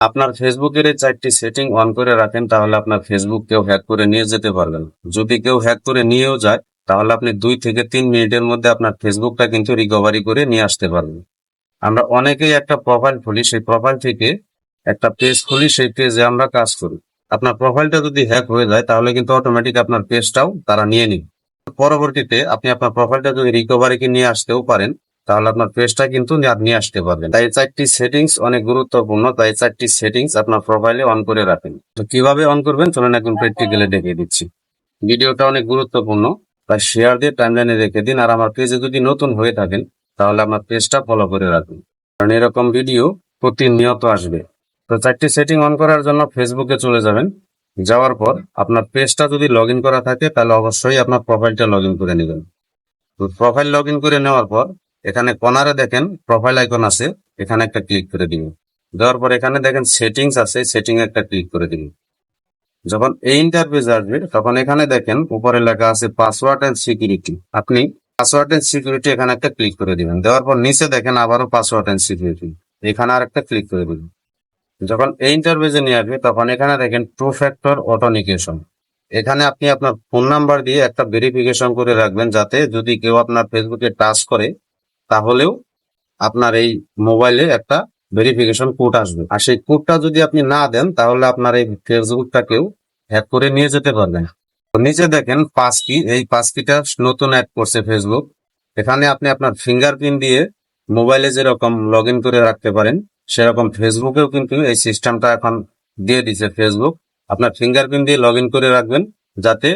আপনার ফেসবুকের এই 4টি সেটিং অন করে রাখেন, তাহলে আপনার ফেসবুক কেউ হ্যাক করে নিয়ে যেতে পারবে না। যদি কেউ হ্যাক করে নিয়েও যায়, তাহলে আপনি 2 থেকে 3 মিনিটের মধ্যে আপনার ফেসবুকটা কিন্তু রিকভারি করে নিয়ে আসতে পারবেন। আমরা অনেকেই একটা প্রোফাইল খুলি, সেই প্রোফাইল থেকে একটা পেজ খুলি, সেই পেজে আমরা কাজ করি। আপনার প্রোফাইলটা যদি হ্যাক হয়ে যায়, তাহলে কিন্তু অটোমেটিক আপনার পেজটাও তারা নিয়ে নিবে। পরবর্তীতে আপনি আপনার প্রোফাইলটা যদি রিকভারি কি নিয়ে আসতেও পারেন, তাহলে আপনার পেজটা কিন্তু নিয়ে আসতে পারবেন। তাই 4টি সেটিংস অনেক গুরুত্বপূর্ণ। তাই 4টি সেটিংস আপনার প্রোফাইলে অন করে রাখেন। তো কিভাবে অন করবেন চলুন এখন প্র্যাকটিক্যালি দেখিয়ে দিচ্ছি। ভিডিওটা অনেক গুরুত্বপূর্ণ, তাই শেয়ার দিয়ে টাইমলাইনে রেখে দিন। আর আমার পেজে যদি নতুন হয়ে থাকেন, তাহলে আমার পেজটা ফলো করে রাখুন, কারণ এরকম ভিডিও প্রতিনিয়ত আসবে। তো 4টি সেটিং অন করার জন্য ফেসবুকে চলে যাবেন। যাওয়ার পর আপনার পেজটা যদি লগ ইন করা থাকে, তাহলে অবশ্যই আপনার প্রোফাইলটা লগ ইন করে নেবেন। তো প্রোফাইল লগ ইন করে নেওয়ার পর এখানে কর্নারে দেখেন প্রোফাইল আইকন আছে, এখানে একটা ক্লিক করে দিন। দেওয়ার পর এখানে দেখেন সেটিংস আছে, সেটিং একটা ক্লিক করে দিন। যখন এই ইন্টারফেস আসবে, তখন এখানে দেখেন উপরে লেখা আছে পাসওয়ার্ড এন্ড সিকিউরিটি। আপনি পাসওয়ার্ড এন্ড সিকিউরিটি এখানে একটা ক্লিক করে দিবেন। দেওয়ার পর নিচে দেখেন আবারও পাসওয়ার্ড এন্ড সিকিউরিটি, এখানে আর একটা ক্লিক করে দিবেন। যখন এই ইন্টারফেসে নিয়ে আসবে, তখন এখানে দেখেন টু ফ্যাক্টর অথেন্টিকেশন। এখানে আপনি আপনার ফোন নাম্বার দিয়ে একটা ভেরিফিকেশন করে রাখবেন, যাতে যদি কেউ আপনার ফেসবুকে টাচ করে, তাহলেও আপনার এই মোবাইলে একটা ভেরিফিকেশন কোড আসবে। আর সেই কোডটা যদি আপনি না দেন, তাহলে আপনার এই ফেসবুকটা কেউ হ্যাক করে নিয়ে যেতে পারবে না। তো নিচে দেখেন পাস কি, এই পাস কিটা নতুন অ্যাড করছে ফেসবুক। এখানে আপনি আপনার ফিঙ্গারপ্রিন্ট দিয়ে মোবাইলে যেরকম লগ ইন করে রাখতে পারেন, সেরকম ফেসবুকেও কিন্তু এই সিস্টেমটা এখন দিয়ে দিছে ফেসবুক। আপনার ফিঙ্গারপ্রিন্ট দিয়ে লগ ইন করে রাখবেন, যাতে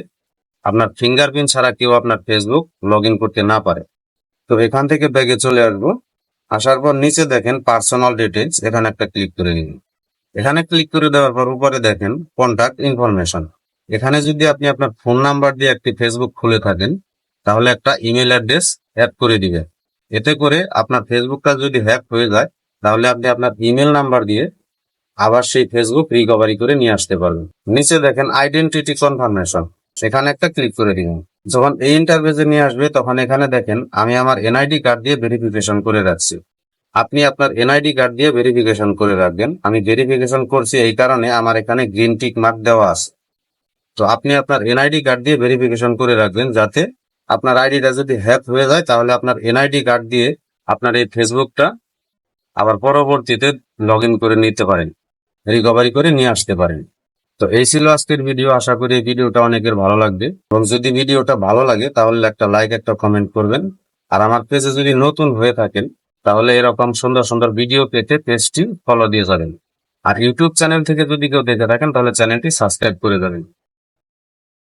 আপনার ফিঙ্গারপ্রিন্ট ছাড়া কেউ আপনার ফেসবুক লগ ইন করতে না পারে। তো এখান থেকে ব্যাগে চলে আসবো। আসার পর নিচে দেখেন পার্সোনাল ডিটেলস, এখানে একটা ক্লিক করে দিন। এখানে ক্লিক করে দেওয়ার পর উপরে দেখেন কন্টাক্ট ইনফরমেশন। এখানে যদি আপনি আপনার ফোন নাম্বার দিয়ে একটি ফেসবুক খুলে থাকেন, তাহলে একটা ইমেল অ্যাড্রেস অ্যাড করে দিবে। এতে করে আপনার ফেসবুকটা যদি হ্যাক হয়ে যায়, তাহলে আপনি আপনার ইমেল নাম্বার দিয়ে আবার সেই ফেসবুক রিকভারি করে নিয়ে আসতে পারবেন। নিচে দেখেন আইডেন্টিটি কনফার্মেশন, সেখানে একটা ক্লিক করে দিবেন। যখন এই ইন্টারফেসে নিয়ে আসবে, তখন এখানে দেখেন আমি আমার এনআইডি কার্ড দিয়ে ভেরিফিকেশন করে রাখছি। আপনি আপনার এনআইডি কার্ড দিয়ে ভেরিফিকেশন করে রাখবেন। আমি ভেরিফিকেশন করছি এই কারণে আমার এখানে গ্রিন টিক মার্ক দেওয়া আছে। তো আপনি আপনার এনআইডি কার্ড দিয়ে ভেরিফিকেশন করে রাখবেন, যাতে আপনার আইডিটা যদি হ্যাক হয়ে যায়, তাহলে আপনার এনআইডি কার্ড দিয়ে আপনার এই ফেসবুকটা আবার পরবর্তীতে লগ ইন করে নিতে পারেন, রিকভারি করে নিয়ে আসতে পারেন। তো এই ছিল আজকের ভিডিও। আশা করি এই ভিডিওটা অনেকের ভালো লাগবে, এবং যদি ভিডিওটা ভালো লাগে তাহলে একটা লাইক, একটা কমেন্ট করবেন। আর আমার পেজে যদি নতুন হয়ে থাকেন, তাহলে এরকম সুন্দর সুন্দর ভিডিও পেতে পেজটি ফলো দিয়ে যাবেন। আর ইউটিউব চ্যানেল থেকে যদি কেউ দেখে থাকেন, তাহলে চ্যানেলটি সাবস্ক্রাইব করে যাবেন।